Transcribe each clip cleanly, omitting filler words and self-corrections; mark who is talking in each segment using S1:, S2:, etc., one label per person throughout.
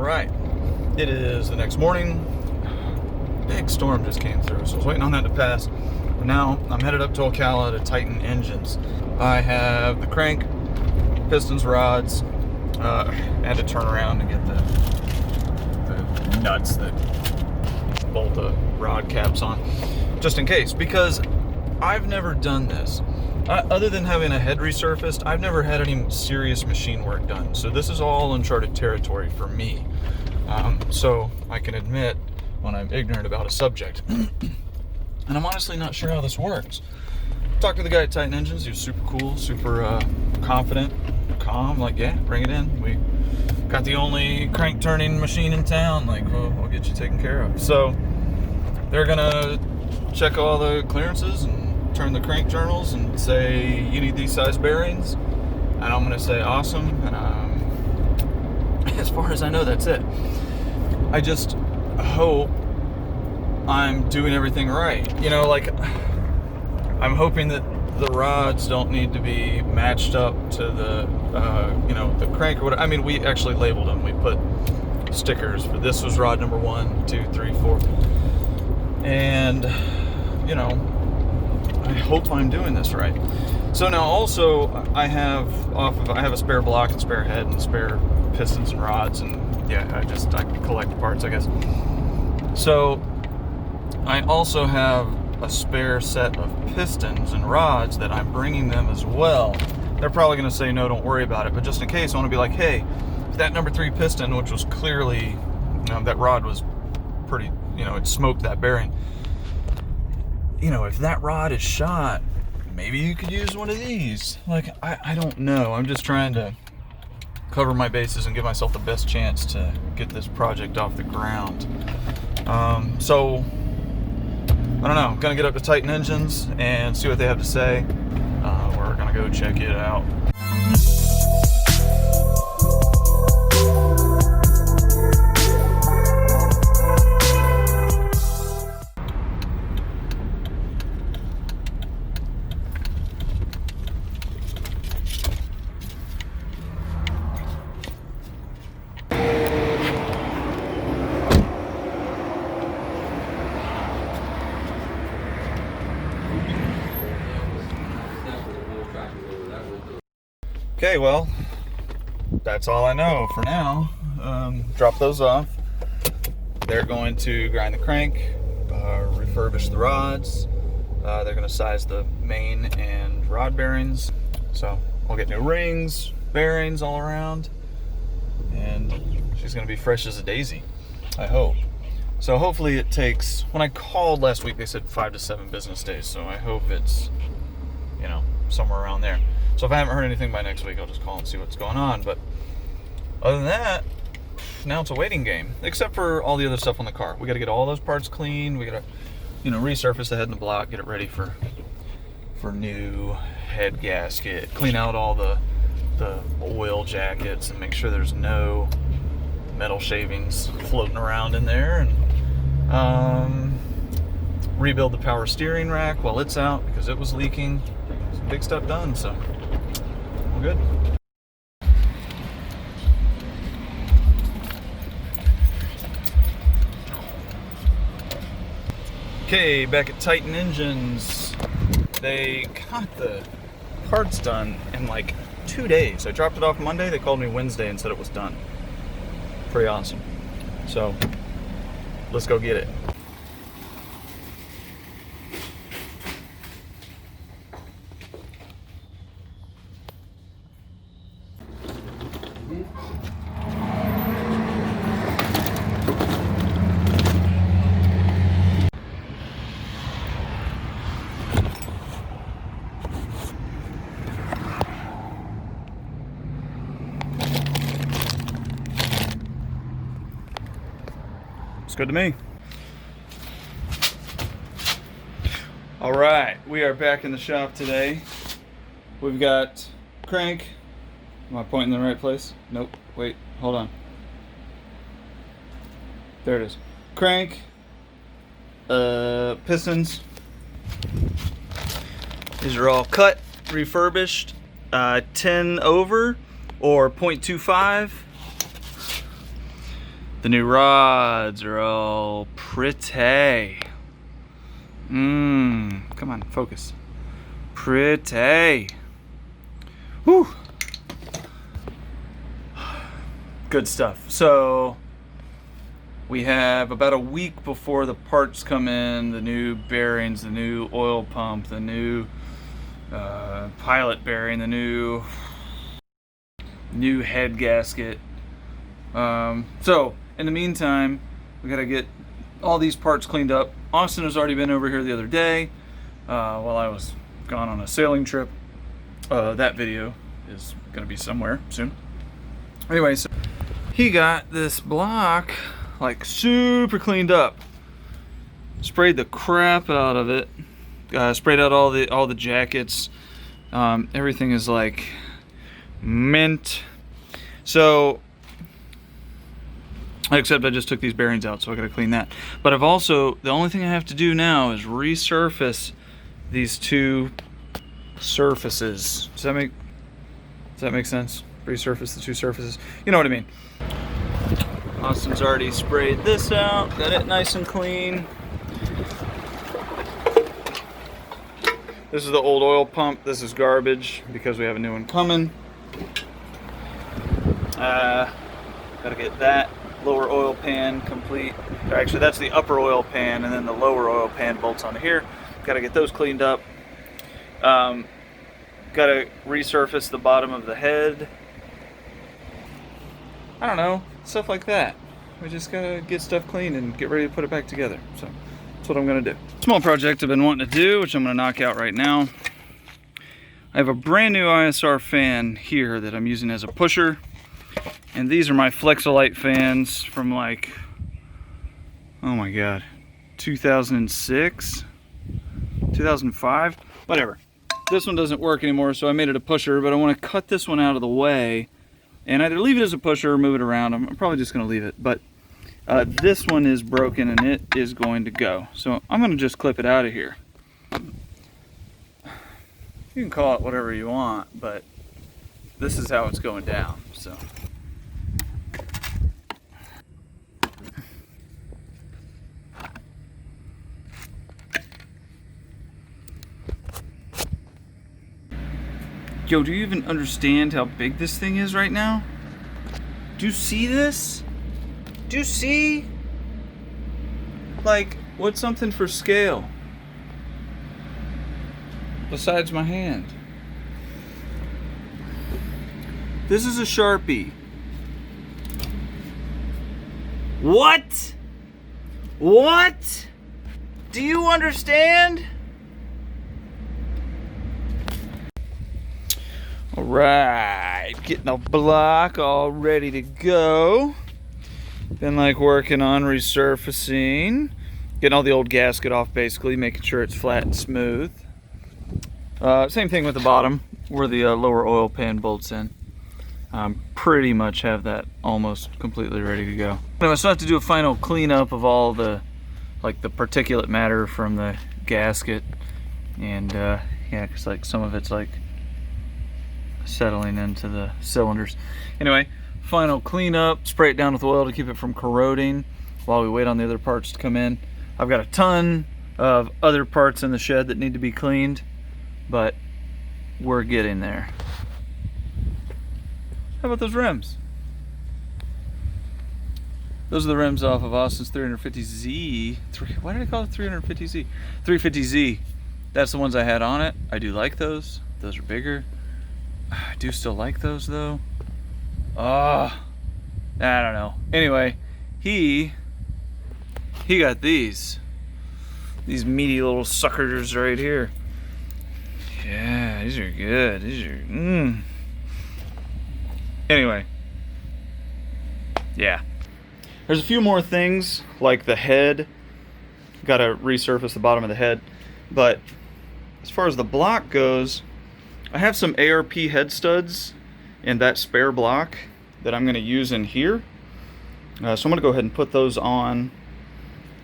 S1: right, it is the next morning. Big storm just came through, so I was waiting on that to pass. But now I'm headed up to Ocala to tighten engines. I have the crank, pistons, rods. I had to turn around and get the nuts that bolt the rod caps on, just in case, because I've never done this. Other than having a head resurfaced, I've never had any serious machine work done. So this is all uncharted territory for me. So I can admit when I'm ignorant about a subject. And I'm honestly not sure how this works. Talked to the guy at Titan Engines. He was super cool, super confident, calm, like, yeah, bring it in. We got the only crank turning machine in town. Like, we'll get you taken care of. So they're gonna check all the clearances and turn the crank journals and say, you need these size bearings. And I'm gonna say, awesome. And as far as I know, that's it. I just hope I'm doing everything right. You know, like, I'm hoping that the rods don't need to be matched up to the, the crank or whatever. I mean, we actually labeled them. We put stickers for this was rod number 1, 2, 3, 4. And, you know, I hope I'm doing this right. So now also I have a spare block and spare head and spare pistons and rods, and yeah, I collect parts, I guess. So I also have a spare set of pistons and rods that I'm bringing them as well. They're probably going to say, no, don't worry about it. But just in case, I want to be like, hey, that number 3 piston, which was clearly, that rod was pretty, it smoked that bearing. If that rod is shot, maybe you could use one of these. Like, I don't know. I'm just trying to cover my bases and give myself the best chance to get this project off the ground. So I don't know. I'm gonna get up to Titan Engines and see what they have to say. We're gonna go check it out. Okay, well, that's all I know for now. Drop those off. They're going to grind the crank, refurbish the rods. They're going to size the main and rod bearings. So we'll get new rings, bearings all around, and she's going to be fresh as a daisy, I hope. So hopefully it takes, when I called last week, they said 5 to 7 business days. So I hope it's, somewhere around there. So if I haven't heard anything by next week, I'll just call and see what's going on. But other than that, now it's a waiting game. Except for all the other stuff on the car. We got to get all those parts clean. We got to, resurface the head and the block, get it ready for new head gasket. Clean out all the oil jackets and make sure there's no metal shavings floating around in there. And rebuild the power steering rack while it's out because it was leaking. Some big stuff done, so we're good. Okay, back at Titan Engines. They got the parts done in like 2 days. I dropped it off Monday, they called me Wednesday and said it was done. Pretty awesome. So let's go get it. It's good to me. All right, we are back in the shop today. We've got crank. Am I pointing in the right place? Nope. Wait, hold on. There it is. Crank, pistons. These are all cut, refurbished, 10 over or 0.25. The new rods are all pretty. Come on, focus. Pretty. Whew. Good stuff. So we have about a week before the parts come in, the new bearings, the new oil pump, the new pilot bearing, the new head gasket. So in the meantime, we gotta get all these parts cleaned up. Austin has already been over here the other day while I was gone on a sailing trip. That video is gonna be somewhere soon. Anyway, so he got this block like super cleaned up. Sprayed the crap out of it. Sprayed out all the jackets. Everything is like mint. So, except I just took these bearings out, so I gotta clean that. But I've also, the only thing I have to do now is resurface these two surfaces. Does that make sense? Resurface the two surfaces. You know what I mean. Austin's already sprayed this out, got it nice and clean. This is the old oil pump. This is garbage because we have a new one coming. Gotta get that lower oil pan complete. Or actually, that's the upper oil pan, and then the lower oil pan bolts onto here. Gotta get those cleaned up. Gotta resurface the bottom of the head. I don't know, stuff like that. We just gotta get stuff cleaned and get ready to put it back together. So that's what I'm gonna do. Small project I've been wanting to do, which I'm gonna knock out right now. I have a brand new ISR fan here that I'm using as a pusher. And these are my Flexolite fans from like, oh my God, 2006, 2005, whatever. This one doesn't work anymore, so I made it a pusher, but I want to cut this one out of the way and either leave it as a pusher or move it around. I'm probably just going to leave it, but this one is broken and it is going to go. So I'm going to just clip it out of here. You can call it whatever you want, but this is how it's going down, so. Yo, do you even understand how big this thing is right now? Do you see this? Do you see? Like, what's something for scale? Besides my hand. This is a Sharpie. What? What? Do you understand? All right, getting the block all ready to go. Been like working on resurfacing, getting all the old gasket off basically, making sure it's flat and smooth. Same thing with the bottom where the lower oil pan bolts in. Pretty much have that almost completely ready to go. Anyway, so I have to do a final cleanup of all the particulate matter from the gasket, and yeah, because like some of it's like settling into the cylinders. Anyway, final cleanup, spray it down with oil to keep it from corroding while we wait on the other parts to come in. I've got a ton of other parts in the shed that need to be cleaned, but we're getting there. How about those rims? Those are the rims off of Austin's 350Z. Why did I call it 350Z? 350Z. That's the ones I had on it. I do like those. Those are bigger. I do still like those though. I don't know. Anyway, he got these meaty little suckers right here. Yeah, these are good. These are Anyway, yeah. There's a few more things like the head. Got to resurface the bottom of the head, but as far as the block goes, I have some ARP head studs in that spare block that I'm going to use in here. So I'm going to go ahead and put those on.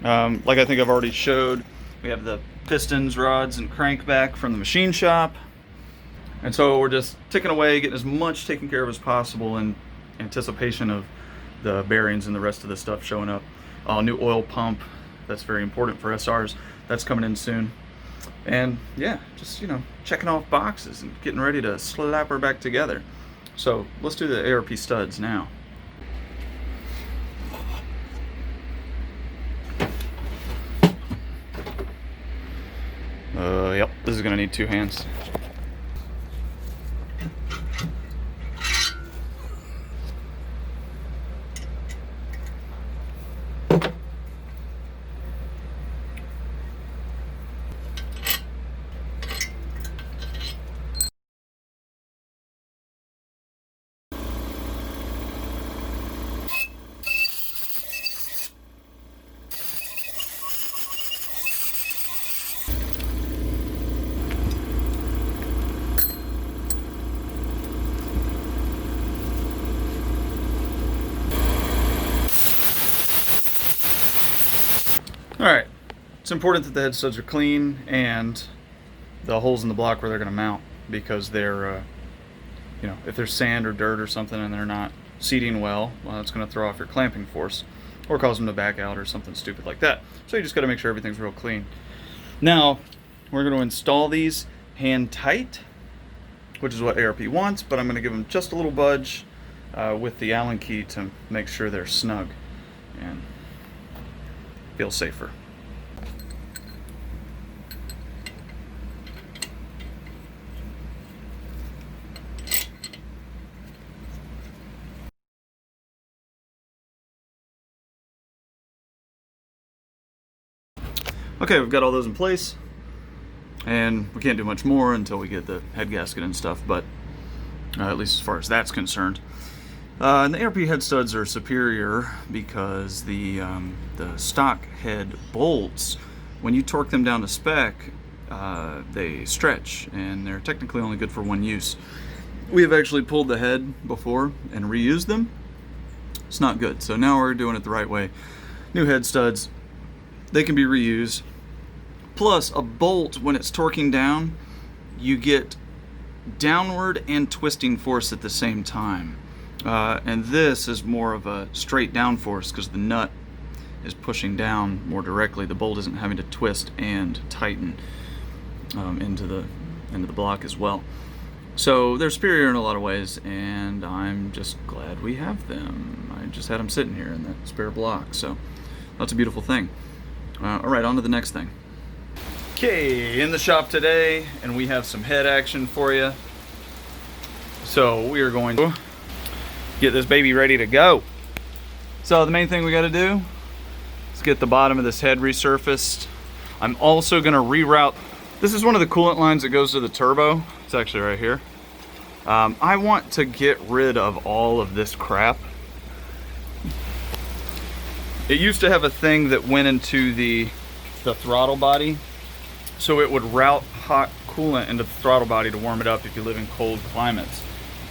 S1: Like I think I've already showed, we have the pistons, rods, and crank back from the machine shop. And so we're just ticking away, getting as much taken care of as possible in anticipation of the bearings and the rest of the stuff showing up. New oil pump, that's very important for SRs. That's coming in soon. And yeah, just, you know, checking off boxes and getting ready to slap her back together. So let's do the ARP studs now. Yep, this is gonna need 2 hands. Alright, it's important that the head studs are clean and the holes in the block where they're going to mount, because they're, you know, if there's sand or dirt or something and they're not seating well, it's going to throw off your clamping force or cause them to back out or something stupid like that. So you just got to make sure everything's real clean. Now, we're going to install these hand tight, which is what ARP wants, but I'm going to give them just a little budge with the Allen key to make sure they're snug and feel safer. Okay, we've got all those in place, and we can't do much more until we get the head gasket and stuff, but at least as far as that's concerned. And the ARP head studs are superior because the stock head bolts, when you torque them down to spec, they stretch, and they're technically only good for one use. We have actually pulled the head before and reused them. It's not good, so now we're doing it the right way. New head studs, they can be reused. Plus, a bolt, when it's torquing down, you get downward and twisting force at the same time. And this is more of a straight down force because the nut is pushing down more directly. The bolt isn't having to twist and tighten into the block as well. So they're superior in a lot of ways, and I'm just glad we have them. I just had them sitting here in that spare block, so that's a beautiful thing. All right, on to the next thing. Okay, in the shop today, and we have some head action for you. So we are going to get this baby ready to go. So the main thing we got to do is get the bottom of this head resurfaced. I'm also going to reroute. This is one of the coolant lines that goes to the turbo. It's actually right here. I want to get rid of all of this crap. It used to have a thing that went into the throttle body, so it would route hot coolant into the throttle body to warm it up if you live in cold climates.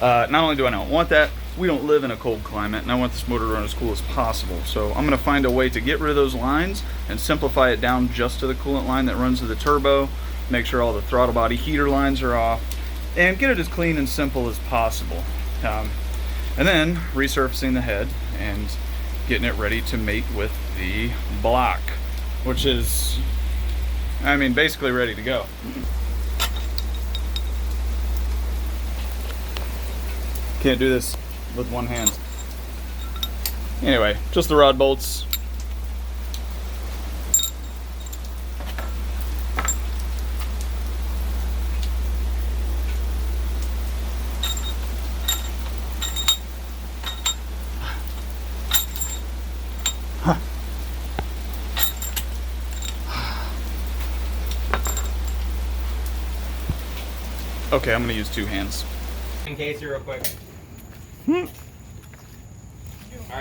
S1: Not only do I not want that, we don't live in a cold climate, and I want this motor to run as cool as possible. So I'm going to find a way to get rid of those lines and simplify it down just to the coolant line that runs to the turbo, make sure all the throttle body heater lines are off, and get it as clean and simple as possible. And then resurfacing the head and getting it ready to mate with the block, which is, I mean, basically ready to go. Can't do this with one hand. Anyway, just the rod bolts. Okay, I'm gonna use 2 hands.
S2: In case real quick. Alright,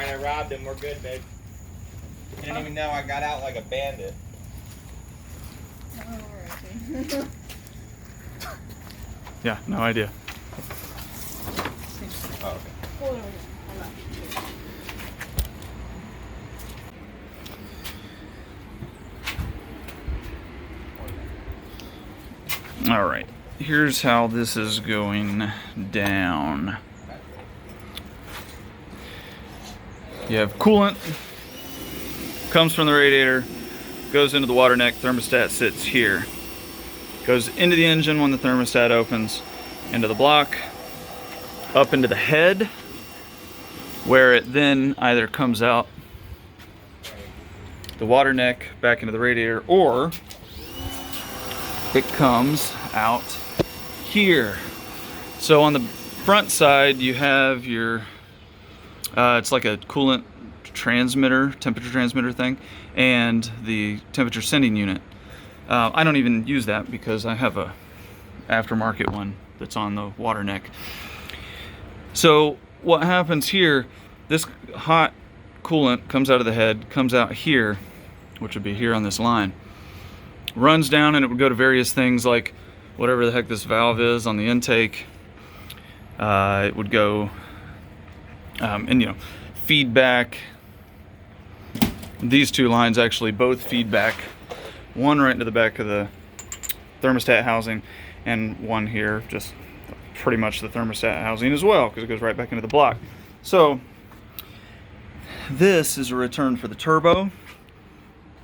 S2: I robbed him. We're good, babe. Didn't even know I got out like a bandit.
S1: Yeah, no idea.
S2: Oh, okay.
S1: All right, here's how this is going down. You have coolant, comes from the radiator, goes into the water neck, thermostat sits here. Goes into the engine when the thermostat opens, into the block, up into the head, where it then either comes out the water neck back into the radiator, or it comes out here. So on the front side you have your it's like a coolant transmitter, temperature transmitter thing, and the temperature sending unit. I don't even use that because I have a aftermarket one that's on the water neck. So what happens here, this hot coolant comes out of the head, comes out here, which would be here on this line, runs down, and it would go to various things like whatever the heck this valve is on the intake. It would go and you know, feedback. These two lines actually both feedback, one right into the back of the thermostat housing, and one here, just pretty much the thermostat housing as well, because it goes right back into the block. So this is a return for the turbo.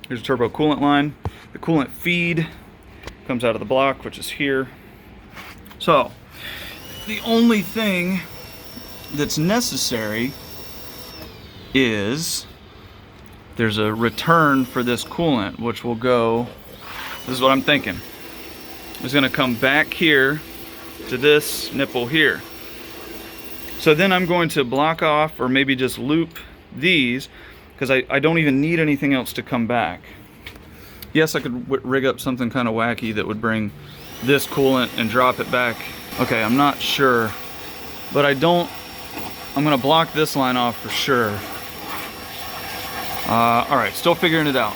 S1: Here's a turbo coolant line. The coolant feed comes out of the block, which is here. So the only thing that's necessary is there's a return for this coolant, which will go, this is what I'm thinking, it's going to come back here to this nipple here. So then I'm going to block off, or maybe just loop these, because I don't even need anything else to come back. Yes, I could rig up something kind of wacky that would bring this coolant and drop it back. Okay, I'm not sure, but I'm going to block this line off for sure. Alright, still figuring it out.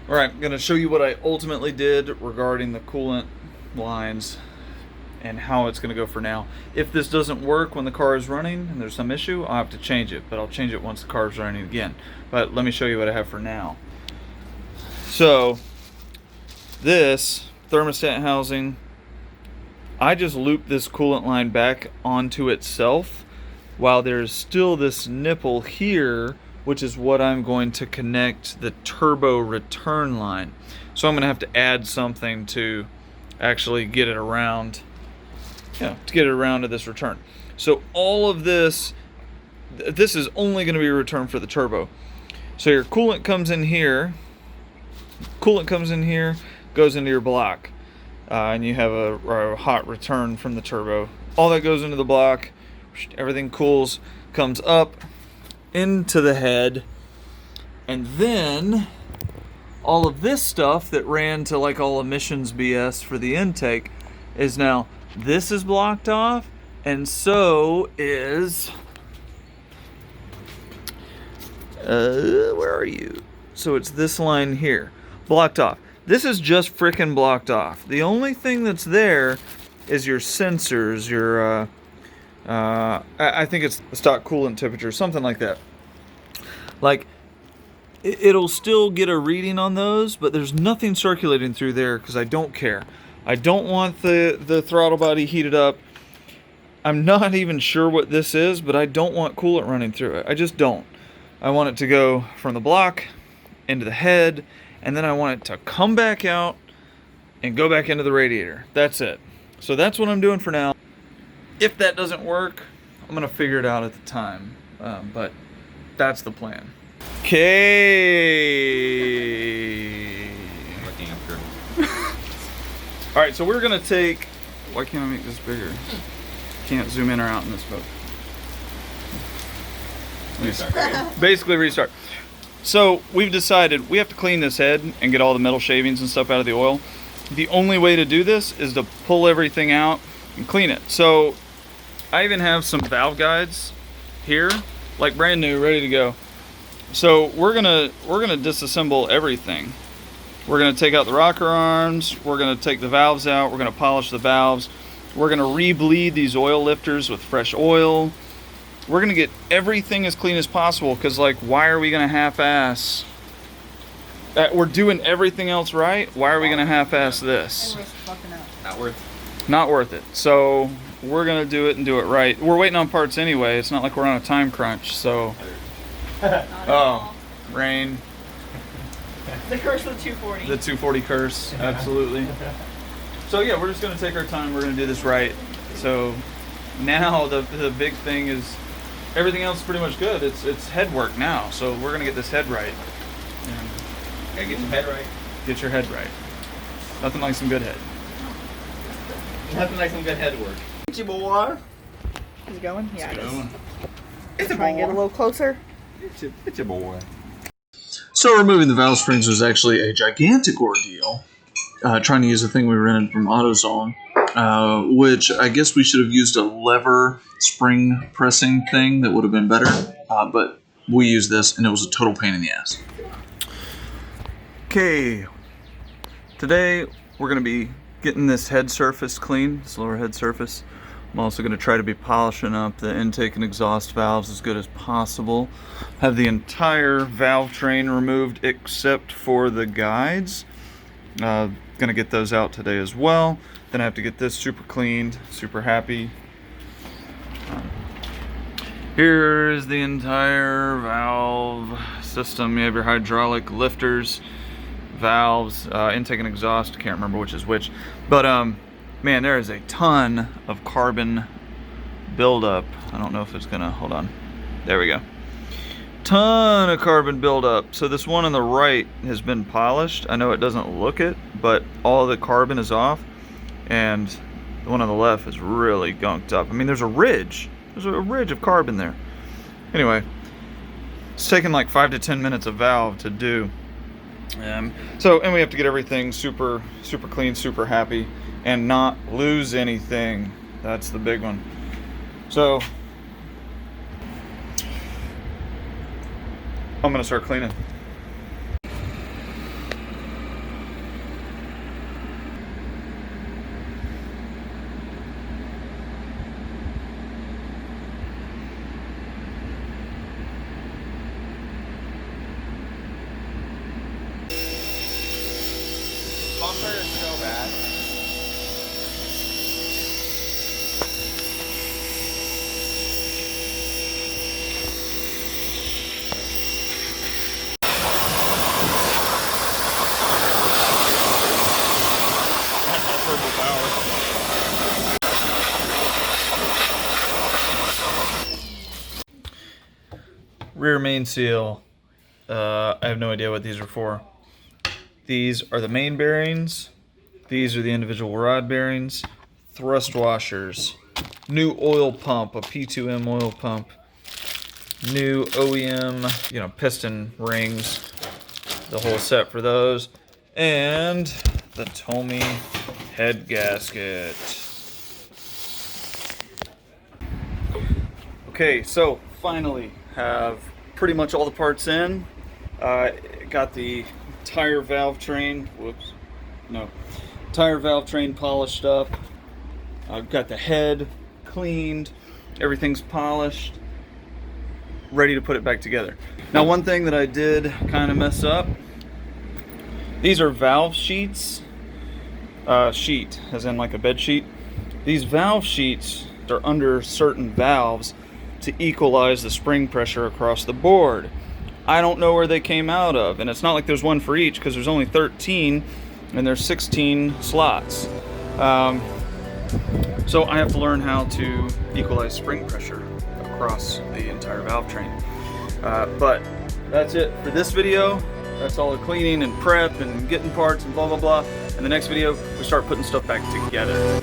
S1: Alright, I'm going to show you what I ultimately did regarding the coolant lines and how it's going to go for now. If this doesn't work when the car is running and there's some issue, I'll have to change it, but I'll change it once the car is running again. But let me show you what I have for now. So this thermostat housing, I just looped this coolant line back onto itself while there's still this nipple here, which is what I'm going to connect the turbo return line. So I'm going to have to add something to actually get it around, to get it around to this return. So all of this is only going to be a return for the turbo. So your coolant comes in here, goes into your block, and you have a hot return from the turbo. All that goes into the block, everything cools, comes up into the head, and then all of this stuff that ran to like all emissions BS for the intake is now, this is blocked off, and so is where are you? So it's this line here, blocked off. This is just frickin' blocked off. The only thing that's there is your sensors, your I think it's stock coolant temperature, something like that. Like, it'll still get a reading on those, but there's nothing circulating through there because I don't care. I don't want the throttle body heated up. I'm not even sure what this is, but I don't want coolant running through it. I just don't. I want it to go from the block into the head, and then I want it to come back out and go back into the radiator. That's it. So that's what I'm doing for now. If that doesn't work, I'm going to figure it out at the time. But that's the plan. Okay.
S2: Looking after.
S1: All right, so we're going to take... Why can't I make this bigger? Can't zoom in or out in this boat.
S2: Restart.
S1: Basically restart. So we've decided we have to clean this head and get all the metal shavings and stuff out of the oil. The only way to do this is to pull everything out and clean it. So I even have some valve guides here, like brand new, ready to go. So we're gonna disassemble everything. We're gonna take out the rocker arms, we're gonna take the valves out, we're gonna polish the valves, we're gonna re-bleed these oil lifters with fresh oil. We're gonna get everything as clean as possible, because like, why are we gonna half-ass? We're doing everything else right. Why are we gonna half-ass this?
S2: Not worth it.
S1: Not worth it. So we're gonna do it and do it right. We're waiting on parts anyway. It's not like we're on a time crunch. So Oh, rain.
S3: The curse of the 240.
S1: The 240 curse, absolutely. So yeah, we're just gonna take our time. We're gonna do this right. So now the big thing is everything else is pretty much good. It's head work now. So we're gonna get this head right. And
S2: Gotta get your head right.
S1: get your head right. Nothing like some good head.
S2: Nothing like some good head work. It's your boy.
S3: Is it going? Yeah, it is.
S2: It's a
S3: Try and get a little closer.
S2: It's your boy.
S1: So removing the valve springs was actually a gigantic ordeal. Trying to use a thing we rented from AutoZone, which I guess we should have used a lever spring pressing thing that would have been better, but we used this and it was a total pain in the ass. Okay, today we're going to be getting this head surface clean, this lower head surface. I'm also going to try to be polishing up the intake and exhaust valves as good as possible. Have the entire valve train removed except for the guides. Gonna get those out today as well. Then I have to get this super cleaned, super happy. Here is the entire valve system. You have your hydraulic lifters, valves, intake and exhaust. Can't remember which is which, but man, there is a ton of carbon buildup. I don't know if it's gonna, hold on. There we go. Ton of carbon buildup. So this one on the right has been polished. I know it doesn't look it, but all the carbon is off, and the one on the left is really gunked up. I mean, there's a ridge. There's a ridge of carbon there. Anyway, it's taken like 5 to 10 minutes of valve to do. And we have to get everything super clean, super happy, and not lose anything. That's the big one. So I'm gonna start cleaning.
S2: Bumper is so bad.
S1: Rear main seal. I have no idea what these are for. These are the main bearings. These are the individual rod bearings. Thrust washers. New oil pump, a P2M oil pump. New OEM, piston rings. The whole set for those. And the Tomy head gasket. Okay, so finally have pretty much all the parts in. Got the tire valve train, tire valve train polished up. I've got the head cleaned, everything's polished, ready to put it back together. Now, one thing that I did kind of mess up, these are valve sheets, sheet as in like a bed sheet. These valve sheets are under certain valves to equalize the spring pressure across the board. I don't know where they came out of, and it's not like there's one for each because there's only 13 and there's 16 slots. So I have to learn how to equalize spring pressure across the entire valve train. But that's it for this video. That's all the cleaning and prep and getting parts and blah blah blah. In the next video, we start putting stuff back together.